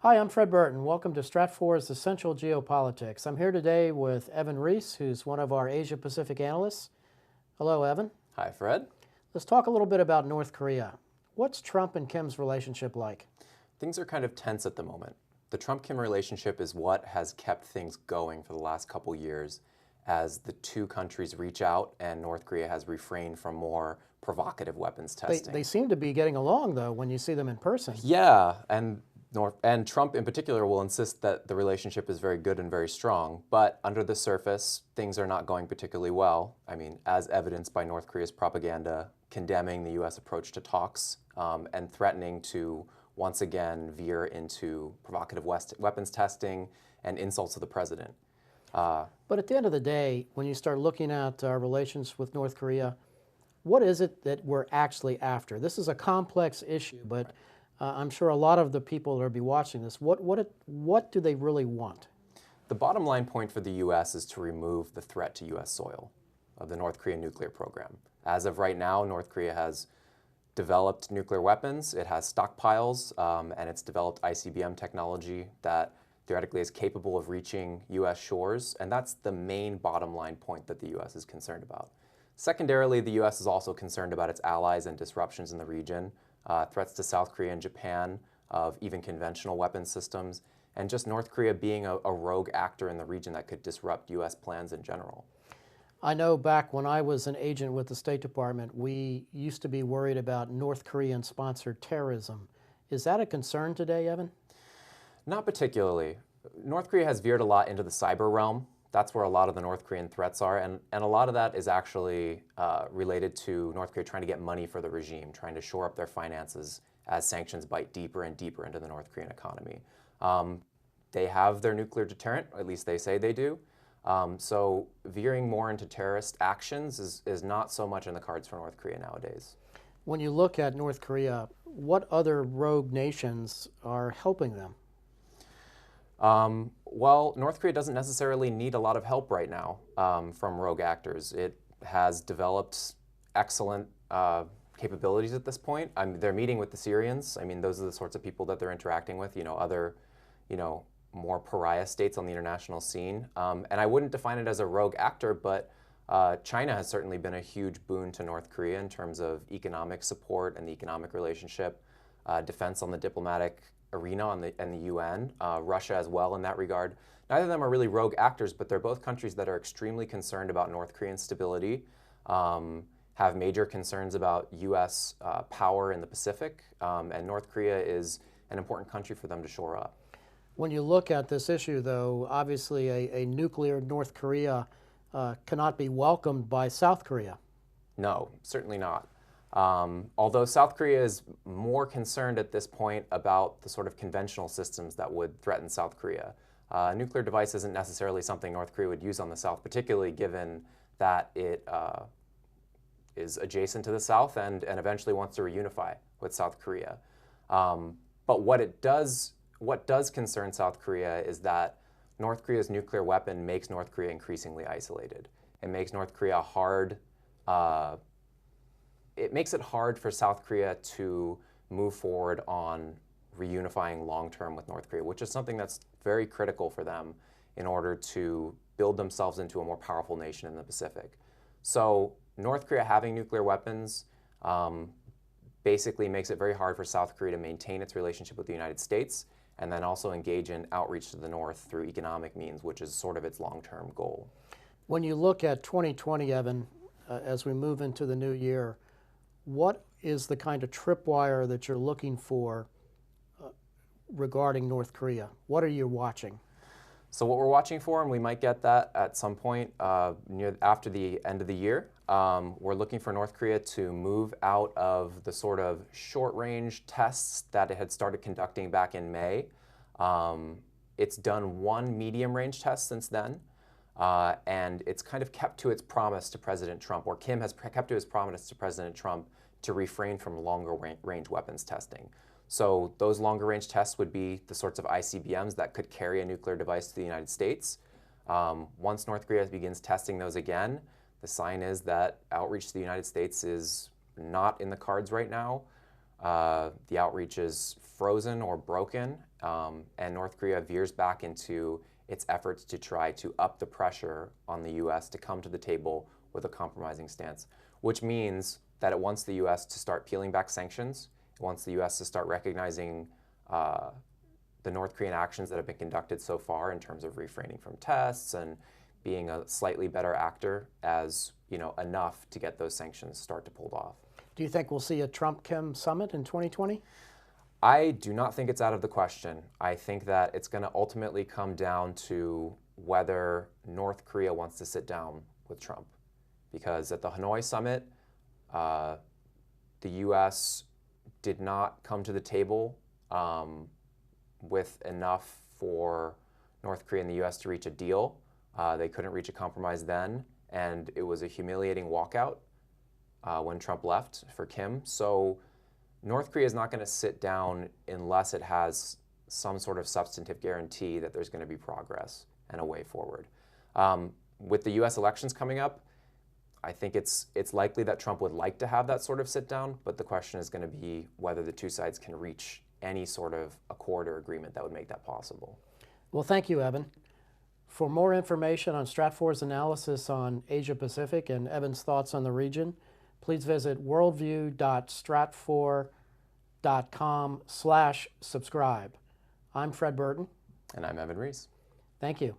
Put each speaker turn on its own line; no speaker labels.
Hi, I'm Fred Burton. Welcome to Stratfor's Essential Geopolitics. I'm here today with Evan Rees, who's one of our Asia Pacific analysts. Hello, Evan.
Hi, Fred.
Let's talk a little bit about North Korea. What's Trump and Kim's relationship like?
Things are kind of tense at the moment. The Trump-Kim relationship is what has kept things going for the last couple years as the two countries reach out and North Korea has refrained from more provocative weapons testing.
They seem to be getting along, though, when you see them in person.
Yeah, and Trump in particular will insist that the relationship is very good and very strong, but under the surface, things are not going particularly well. I mean, as evidenced by North Korea's propaganda condemning the U.S. approach to talks and threatening to once again veer into provocative weapons testing and insults to the president.
But at the end of the day, when you start looking at our relations with North Korea, what is it that we're actually after? This is a complex issue, but I'm sure a lot of the people that will be watching this, what do they really want?
The bottom line point for the U.S. is to remove the threat to U.S. soil of the North Korean nuclear program. As of right now, North Korea has developed nuclear weapons, it has stockpiles, and it's developed ICBM technology that theoretically is capable of reaching U.S. shores, and that's the main bottom line point that the U.S. is concerned about. Secondarily, the U.S. is also concerned about its allies and disruptions in the region. Threats to South Korea and Japan of even conventional weapon systems, and just North Korea being a rogue actor in the region that could disrupt U.S. plans in general.
I know back when I was an agent with the State Department, we used to be worried about North Korean-sponsored terrorism. Is that a concern today, Evan?
Not particularly. North Korea has veered a lot into the cyber realm. That's where a lot of the North Korean threats are, and a lot of that is actually related to North Korea trying to get money for the regime, trying to shore up their finances as sanctions bite deeper and deeper into the North Korean economy. They have their nuclear deterrent, or at least they say they do. So veering more into terrorist actions is not so much in the cards for North Korea nowadays.
When you look at North Korea, what other rogue nations are helping them?
Well, North Korea doesn't necessarily need a lot of help right now from rogue actors. It has developed excellent capabilities at this point. They're meeting with the Syrians. I mean, those are the sorts of people that they're interacting with, other, more pariah states on the international scene. And I wouldn't define it as a rogue actor, but China has certainly been a huge boon to North Korea in terms of economic support and the economic relationship, defense on the diplomatic arena and the UN, Russia as well in that regard. Neither of them are really rogue actors, but they're both countries that are extremely concerned about North Korean stability, have major concerns about U.S. Power in the Pacific, and North Korea is an important country for them to shore up.
When you look at this issue, though, obviously a nuclear North Korea cannot be welcomed by South Korea.
No, certainly not. Although South Korea is more concerned at this point about the sort of conventional systems that would threaten South Korea. A nuclear device isn't necessarily something North Korea would use on the South, particularly given that it is adjacent to the South and eventually wants to reunify with South Korea. But what does concern South Korea is that North Korea's nuclear weapon makes North Korea increasingly isolated. It makes North Korea it makes it hard for South Korea to move forward on reunifying long-term with North Korea, which is something that's very critical for them in order to build themselves into a more powerful nation in the Pacific. So North Korea having nuclear weapons basically makes it very hard for South Korea to maintain its relationship with the United States and then also engage in outreach to the North through economic means, which is sort of its long-term goal.
When you look at 2020, Evan, as we move into the new year, what is the kind of tripwire that you're looking for regarding North Korea? What are you watching?
So what we're watching for, and we might get that at some point after the end of the year, we're looking for North Korea to move out of the sort of short-range tests that it had started conducting back in May. It's done one medium-range test since then, and it's kind of kept to its promise to President Trump, or Kim has kept to his promise to President Trump to refrain from longer-range weapons testing. So those longer-range tests would be the sorts of ICBMs that could carry a nuclear device to the United States. Once North Korea begins testing those again, the sign is that outreach to the United States is not in the cards right now. The outreach is frozen or broken, and North Korea veers back into its efforts to try to up the pressure on the U.S. to come to the table with a compromising stance, which means that it wants the U.S. to start peeling back sanctions. It wants the U.S. to start recognizing the North Korean actions that have been conducted so far in terms of refraining from tests and being a slightly better actor as enough to get those sanctions start to pulled off.
Do you think we'll see a TrumpKim summit in 2020?
I do not think it's out of the question. I think that it's going to ultimately come down to whether North Korea wants to sit down with Trump. Because at the Hanoi summit, the U.S. did not come to the table with enough for North Korea and the U.S. to reach a deal. They couldn't reach a compromise then, and it was a humiliating walkout when Trump left for Kim. So North Korea is not going to sit down unless it has some sort of substantive guarantee that there's going to be progress and a way forward. With the U.S. elections coming up, I think it's likely that Trump would like to have that sort of sit down, but the question is going to be whether the two sides can reach any sort of accord or agreement that would make that possible.
Well, thank you, Evan. For more information on Stratfor's analysis on Asia Pacific and Evan's thoughts on the region, please visit worldview.stratfor.com/subscribe. I'm Fred Burton.
And I'm Evan Rees.
Thank you.